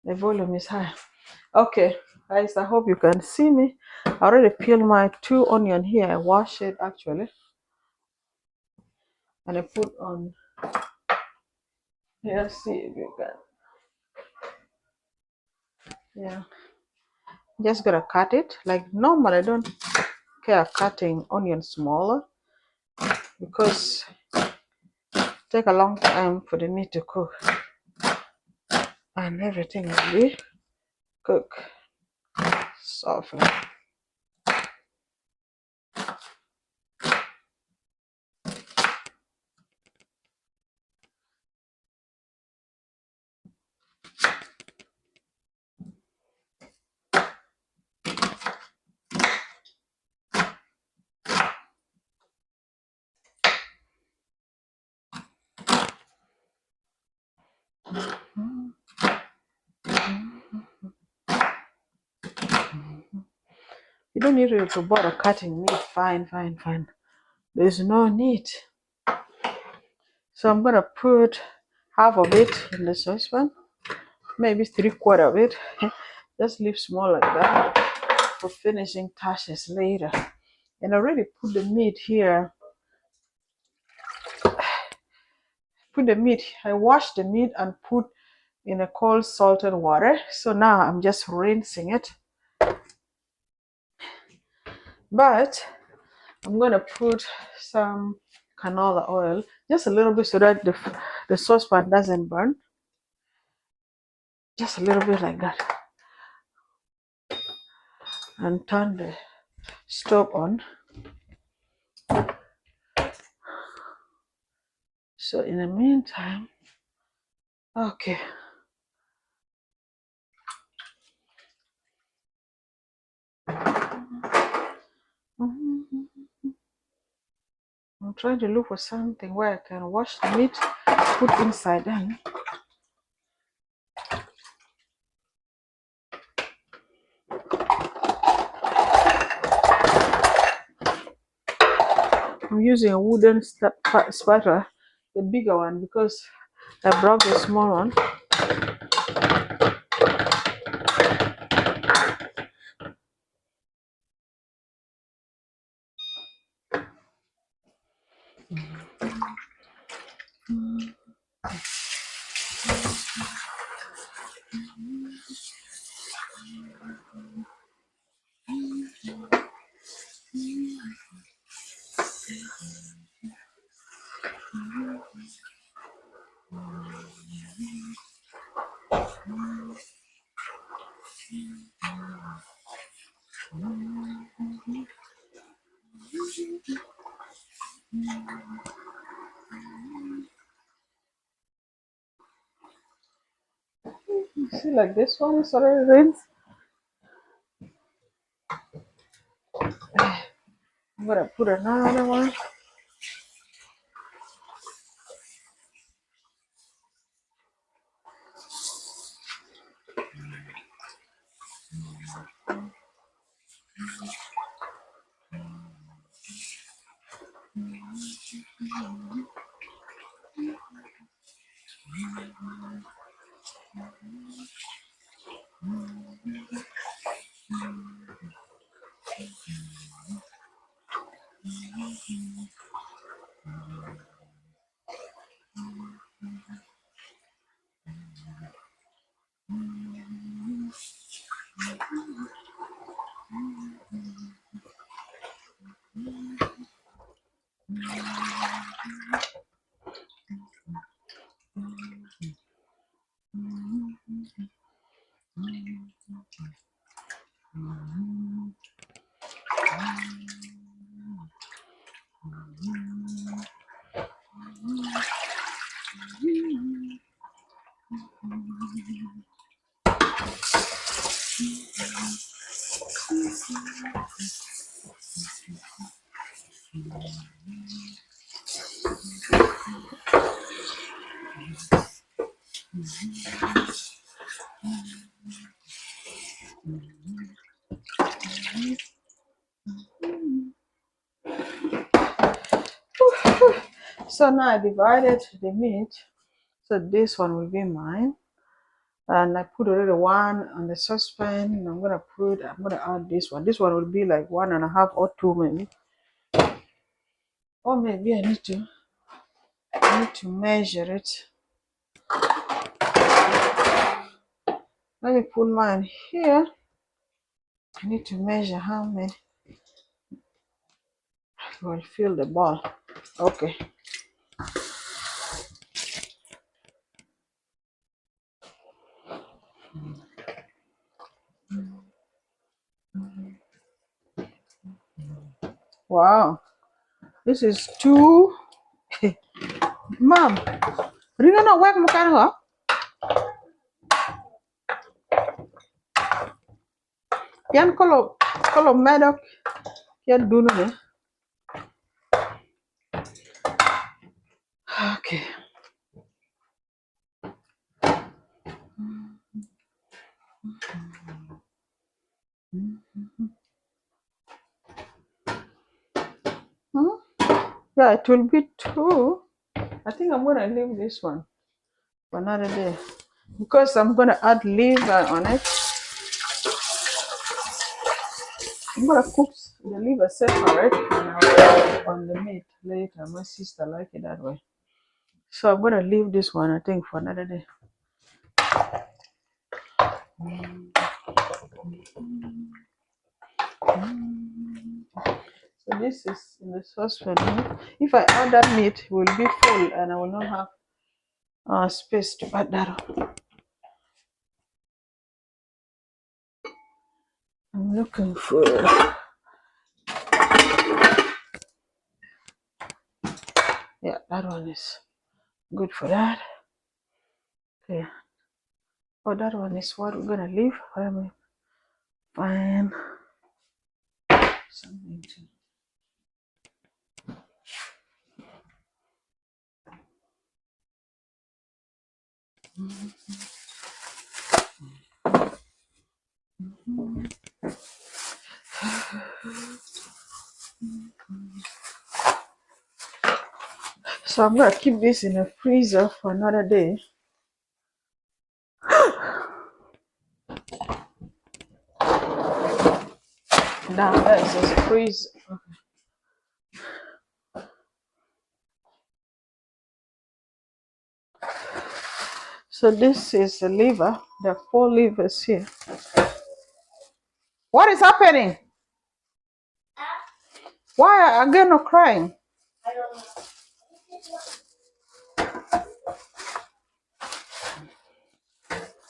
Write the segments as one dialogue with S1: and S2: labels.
S1: The volume is high. Okay, guys, I hope you can see me. I already peeled my 2 onion here. I wash it actually, and I put on here. See if you can. Yeah, just gonna cut it like normal. I don't care cutting onion smaller because take a long time for the meat to cook, and everything will be cooked softly. You don't need to bother cutting meat fine. There's no need. So I'm gonna put half of it in the saucepan, maybe 3/4 of it. Just leave small like that for finishing touches later. And I already put the meat here. I washed the meat and put in a cold salted water. So now I'm just rinsing it. But I'm gonna put some canola oil, just a little bit so that the saucepan doesn't burn. Just a little bit like that. And turn the stove on. So in the meantime, okay. I'm trying to look for something where I can wash the meat, put inside then. I'm using a wooden spatula, the bigger one, because I broke the small one. You see, like this one is already rinsed. I'm gonna put another one. So now I divided the meat. So this one will be mine. And I put already one on the saucepan, and I'm gonna add this one. This one will be like 1.5 or 2 maybe. Or maybe I need to measure it. Let me put mine here. I need to measure how many will fill the bowl. Okay. Wow. This is two. Mom, ringa na work mo kan ho? Yan kolo medok yan dunu ne. Okay. Hmm? Yeah, it will be two. I think I'm gonna leave this one for another day because I'm gonna add liver on it. I'm gonna cook the liver separate and I'll add on the meat later. My sister like it that way. So I'm gonna leave this one I think for another day. So this is in the saucepan. If I add that meat, it will be full and I will not have space to add that on. I'm looking for. Yeah, that one is good for that. Okay. Oh, that one is what we're gonna leave. Let me find something to. So I'm gonna keep this in the freezer for another day. Downstairs is a freezer. So this is the liver. There are 4 livers here. What is happening? Why are you not crying?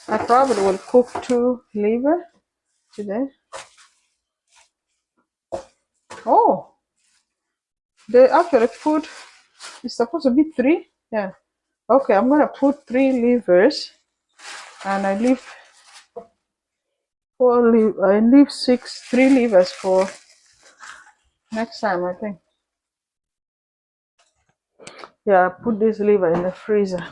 S1: I probably will cook 2 liver today. Oh, they actually put. It's supposed to be 3. Yeah. Okay, I'm gonna put 3 livers, and I leave 4. I leave 3 livers for next time. I think. Yeah, I put this liver in the freezer.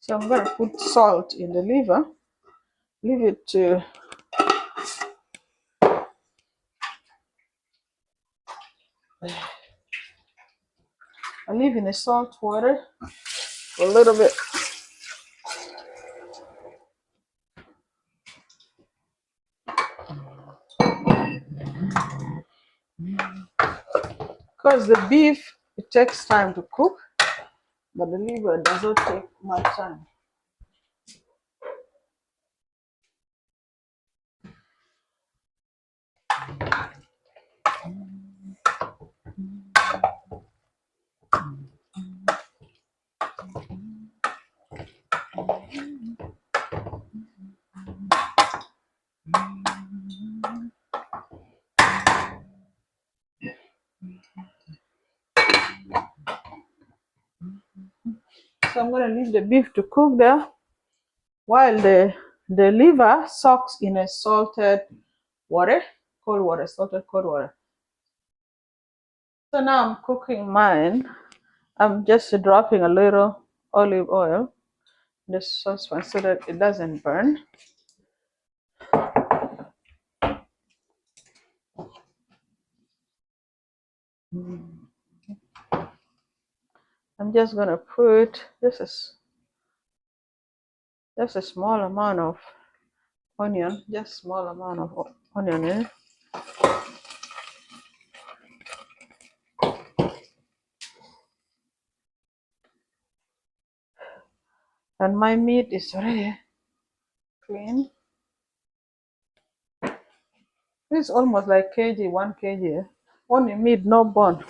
S1: So I'm gonna put salt in the liver. Leave it to. I leave in the salt water for a little bit. Because the beef, it takes time to cook. but the liver does not take much time. So I'm gonna leave the beef to cook there while the liver soaks in a salted water, cold water, salted cold water. So now I'm cooking mine. I'm just dropping a little olive oil in the saucepan so that it doesn't burn. I'm just gonna put just a small amount of onion, just small amount of onion in it. And my meat is ready, clean. It's almost like kg, 1 kg. Only meat, no bone.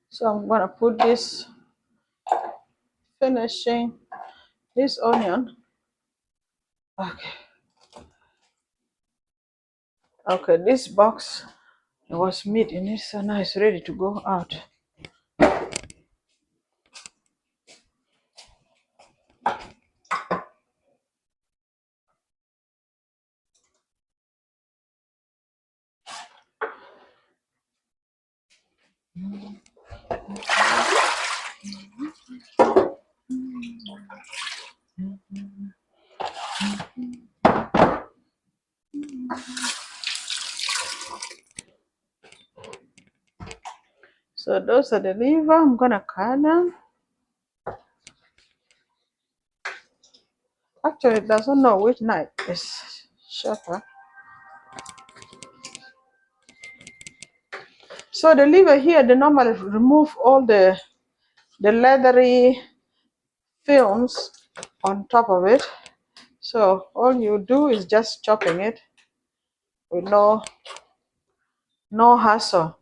S1: So I'm gonna put this finishing this onion. Okay. Okay, this box there was meat in it, so now it's ready to go out. So those are the liver. I'm gonna cut them. Actually, it doesn't know which knife is sharper. So the liver here, they normally remove all the leathery films on top of it. So all you do is just chopping it with no hassle.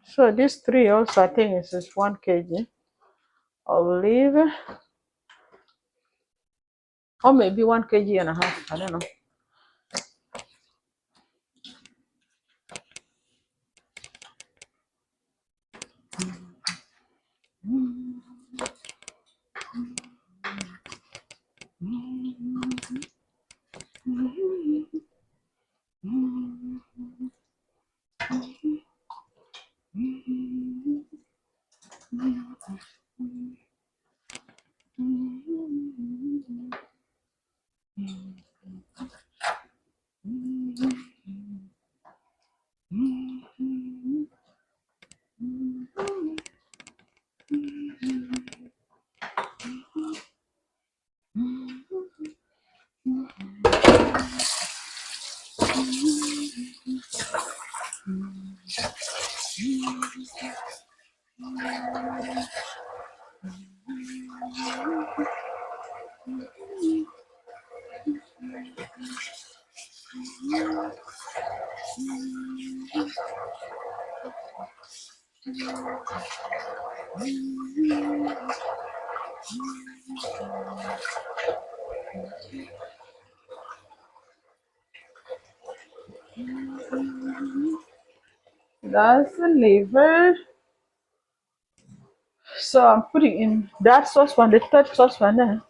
S1: So these three also, I think it's just 1 kg of liver, or maybe 1 kg and a half. I don't know. That's the liver. So I'm putting in that saucepan, the third saucepan there.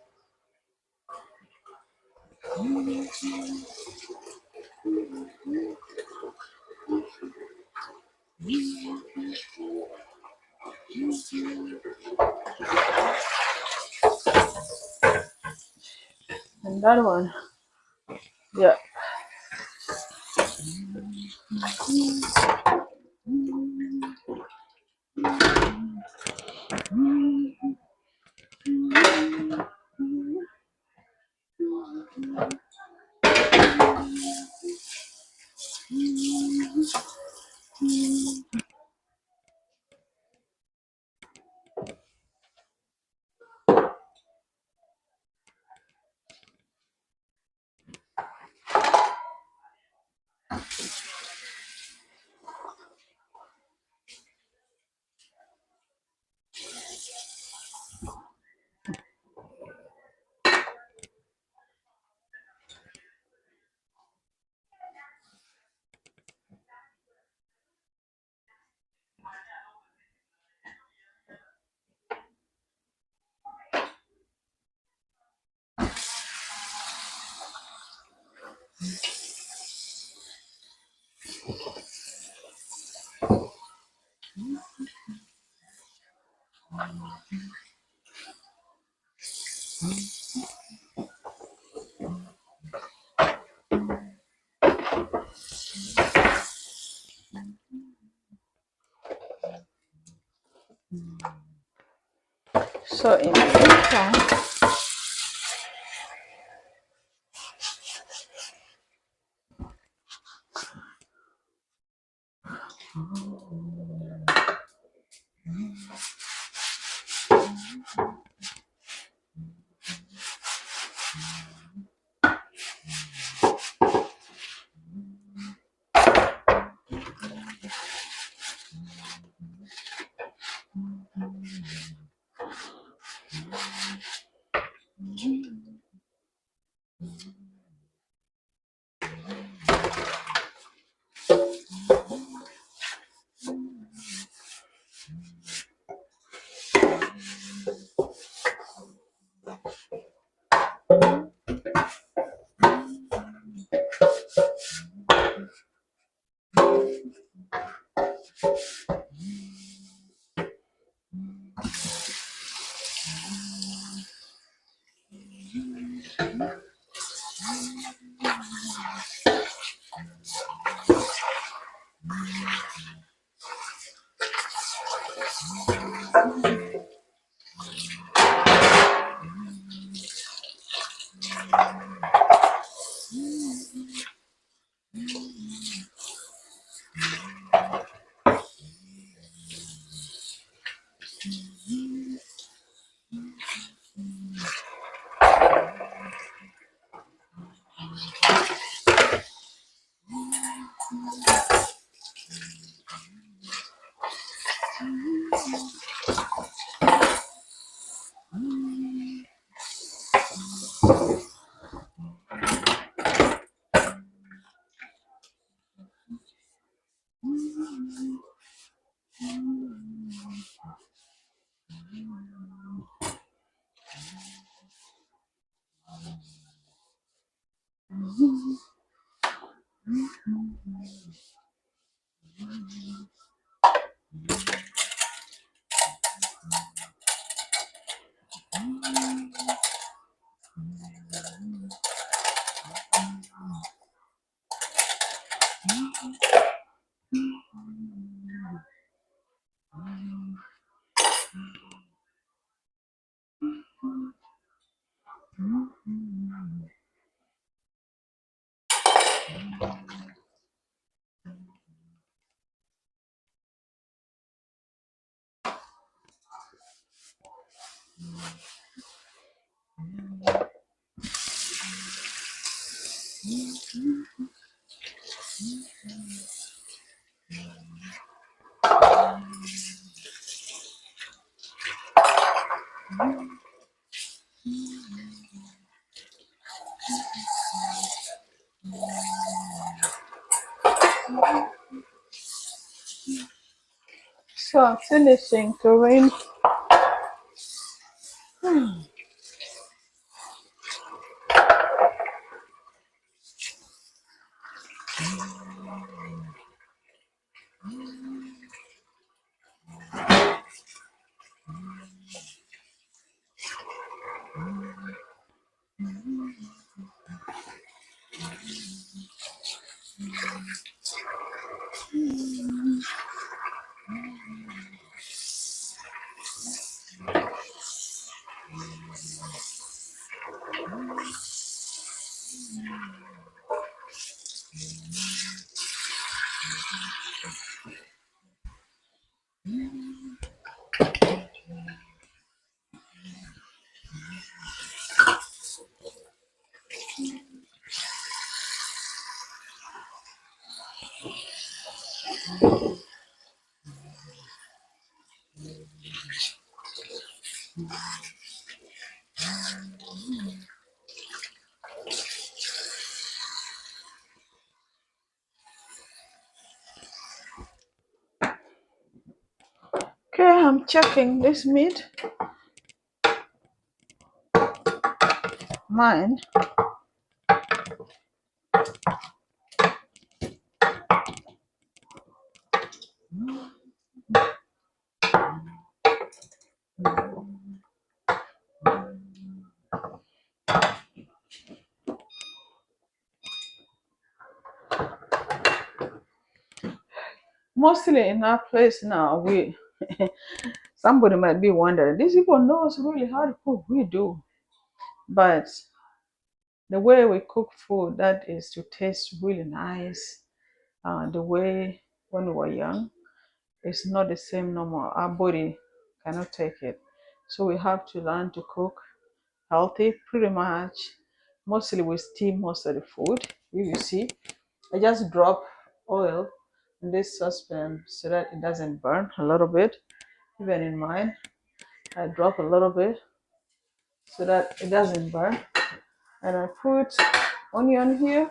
S1: And that one. Yeah. So in the meantime, So I'm finishing to rinse. Okay, I'm checking this meat. Mine. Mostly in our place now, we somebody might be wondering, these people knows really how to cook. We do, but the way we cook food, that is to taste really nice. The way when we were young, it's not the same no more. Our body cannot take it, so we have to learn to cook healthy. Pretty much, mostly we steam most of the food. If you see, I just drop oil in this saucepan so that it doesn't burn a little bit. Even in mine, I drop a little bit so that it doesn't burn. And I put onion here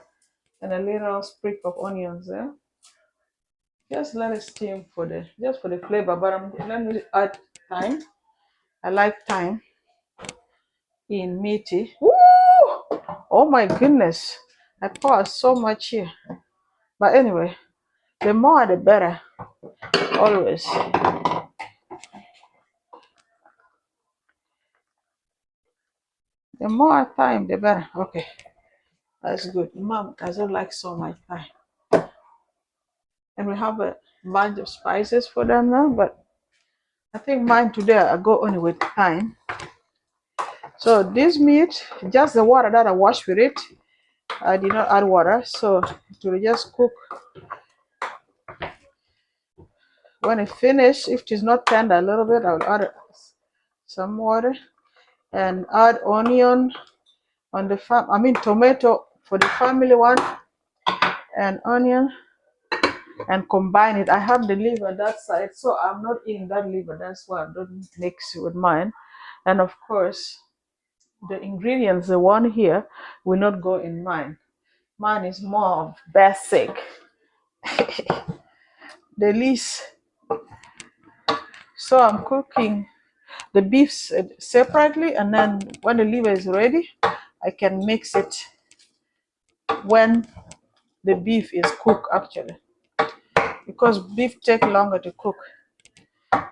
S1: and a little sprig of onions there. Just let it steam for the flavor. But let me add thyme. I like thyme in meaty. Woo! Oh my goodness. I pour so much here. But anyway, the more the better. Always. The more thyme the better. Okay. That's good. Mom doesn't like so much thyme. And we have a bunch of spices for them now, but I think mine today I go only with thyme. So this meat, just the water that I wash with it, I did not add water, so it will just cook. When it finish, if it is not tender a little bit, I'll add some water and add onion on the tomato for the family one and onion and combine it. I have the liver that side, so I'm not eating that liver. That's why I don't mix it with mine. And of course, the ingredients, the one here, will not go in mine. Mine is more of basic, the least. So I'm cooking the beef separately, and then when the liver is ready, I can mix it when the beef is cooked actually, because beef take longer to cook.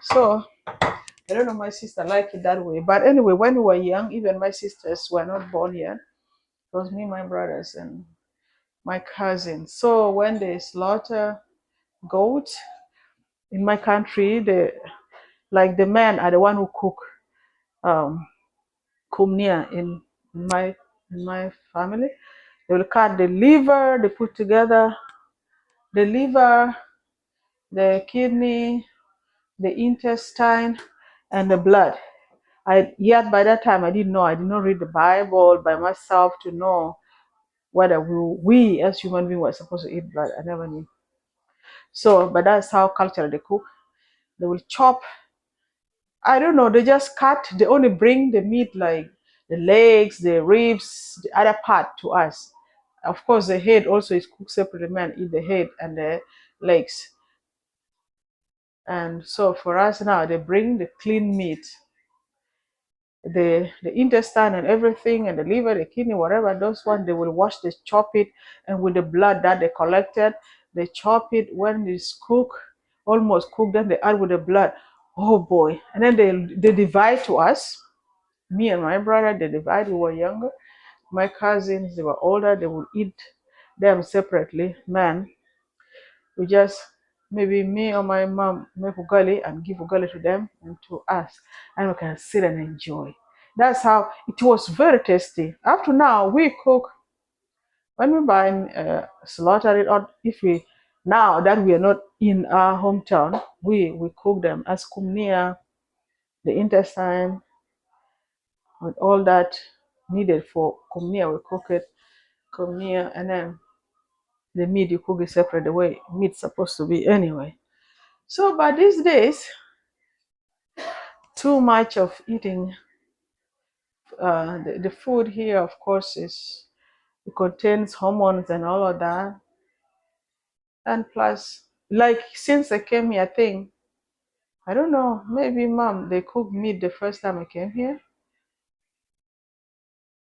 S1: So I don't know, my sister like it that way. But anyway, when we were young, even my sisters were not born yet. It was me, my brothers, and my cousins. So when they slaughter goat in my country, the men are the one who cook um, kumnia my in my family. They will cut the liver, they put together the liver, the kidney, the intestine, and the blood. Yet by that time I didn't know. I did not read the Bible by myself to know whether we as human beings were supposed to eat blood. I never knew. So, but that's how culture they cook. They will chop. I don't know. They just cut. They only bring the meat like the legs, the ribs, the other part to us. Of course, the head also is cooked separately. Men eat the head and the legs. And so for us now, they bring the clean meat, the intestine and everything, and the liver, the kidney, whatever. Those one they will wash, they chop it, and with the blood that they collected, they chop it. When it's cooked, almost cooked, then they add with the blood. Oh boy! And then they divide to us. Me and my brother, they divide. We were younger. My cousins, they were older. They would eat them separately. Man, we just, maybe me or my mom make ugali and give ugali to them and to us, and we can sit and enjoy. That's how it was, very tasty. Up to now, we cook when we buy slaughter it, or if we, now that we are not in our hometown, we cook them as kumnia, the intestine with all that needed for kumnia. We cook it kumnia, and then the meat you cook it separate the way meat's supposed to be anyway. So, but these days, too much of eating. The food here, of course, is, it contains hormones and all of that. And plus, like since I came here, I think, I don't know, maybe mom, they cooked meat the first time I came here.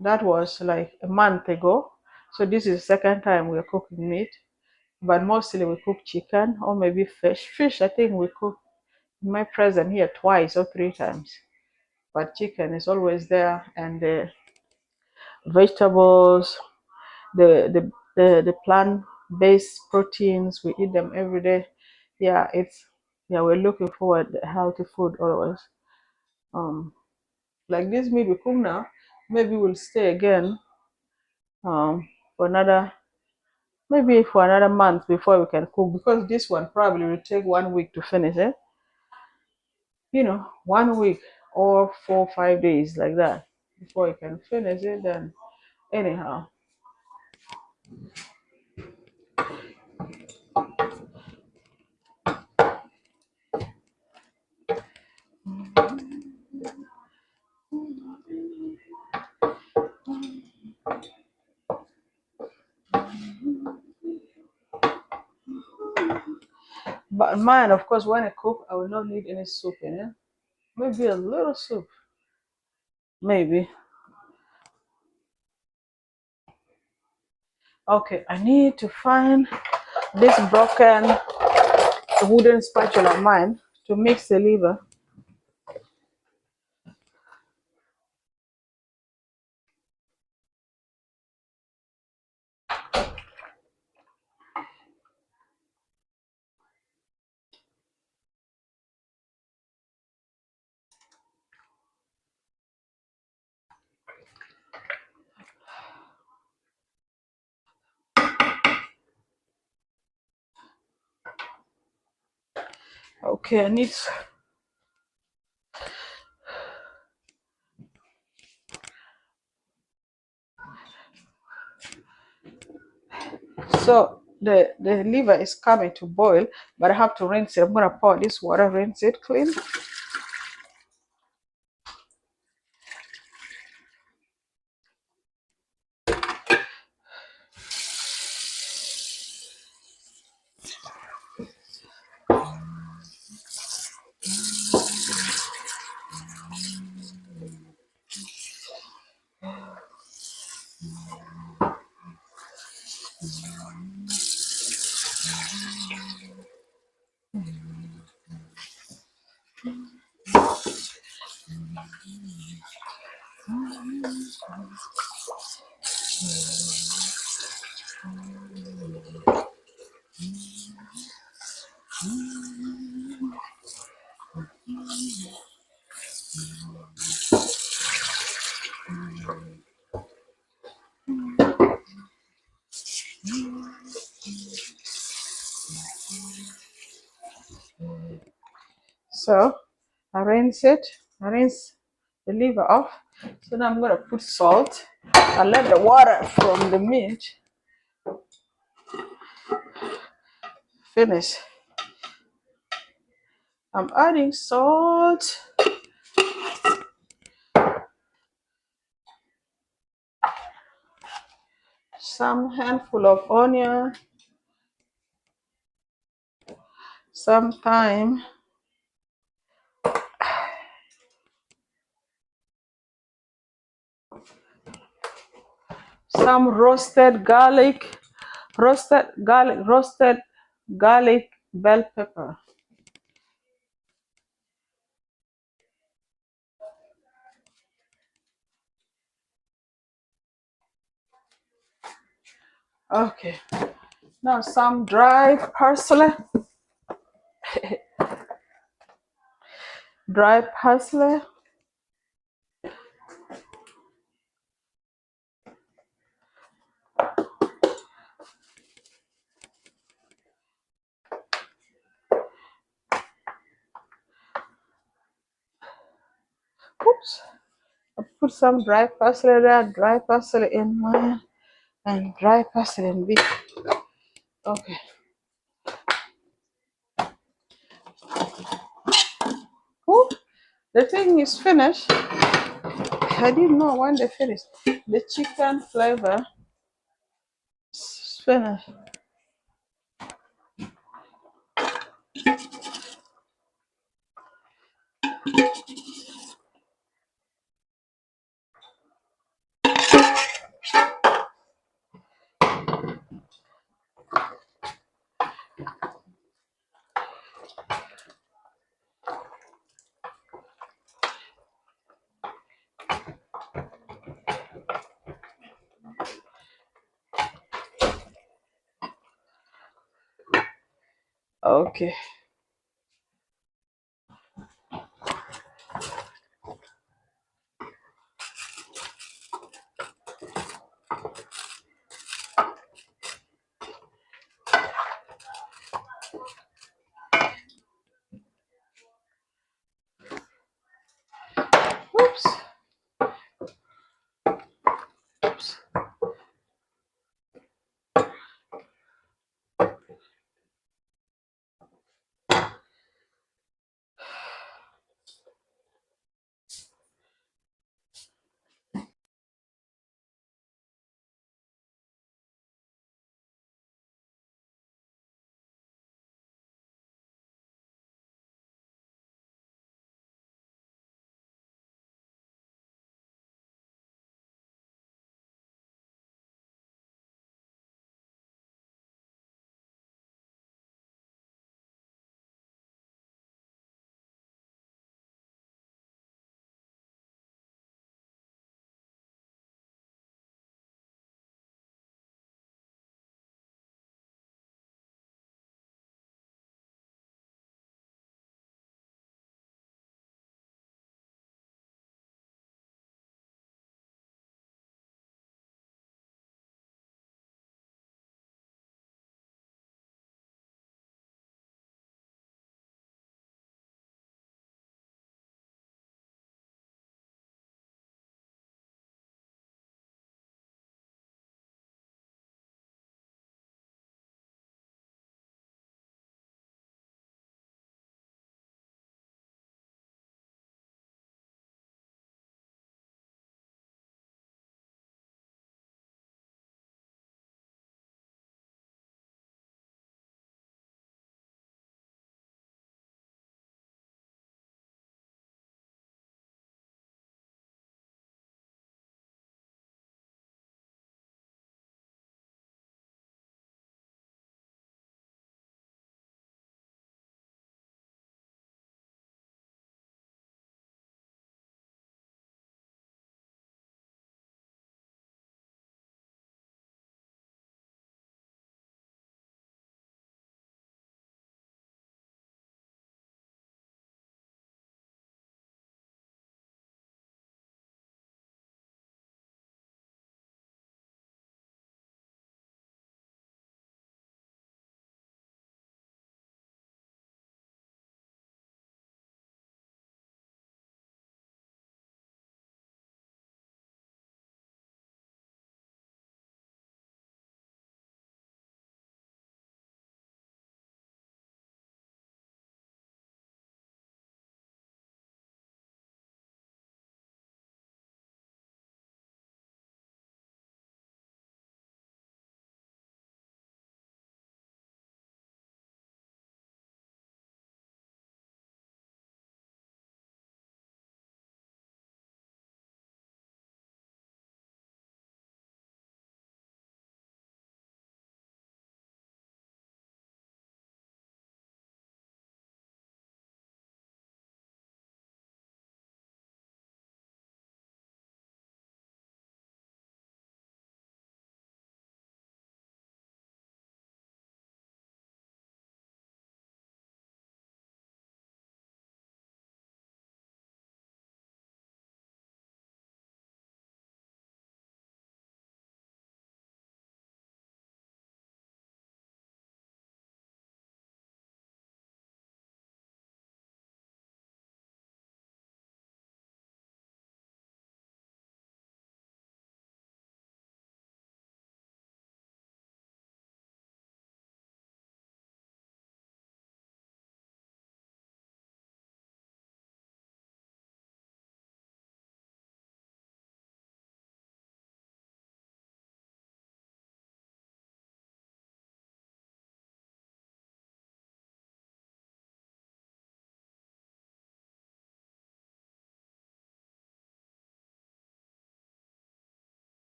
S1: That was like a month ago. So this is the second time we're cooking meat. But mostly we cook chicken or maybe fish. Fish, I think we cook in my present here twice or three times. But chicken is always there, and the vegetables, the plant-based proteins, we eat them every day. Yeah, it's, yeah, we're looking forward to healthy food always. Um, like this meat we cook now, maybe we'll stay again for another, maybe for another month before we can cook, because this one probably will take 1 week to finish it. 1 week or 4 or 5 days like that before you can finish it. Then anyhow. But mine, of course, when I cook, I will not need any soup in it. Maybe a little soup. Maybe. Okay, I need to find this broken wooden spatula of mine to mix the liver. Okay, I need. So the liver is coming to boil, but I have to rinse it. I'm gonna pour this water, rinse it clean. So I rinse it. I rinse the liver off. So now I'm gonna put salt and let the water from the meat finish. I'm adding salt. some handful of onion, some thyme, some roasted garlic bell pepper. Okay, now some dry parsley. Dry parsley. Oops. I put some dry parsley there, dry parsley in mine, and dry parsley in beef. Okay. Ooh, the thing is finished. I didn't know when they finished. The chicken flavor is finished. Okay.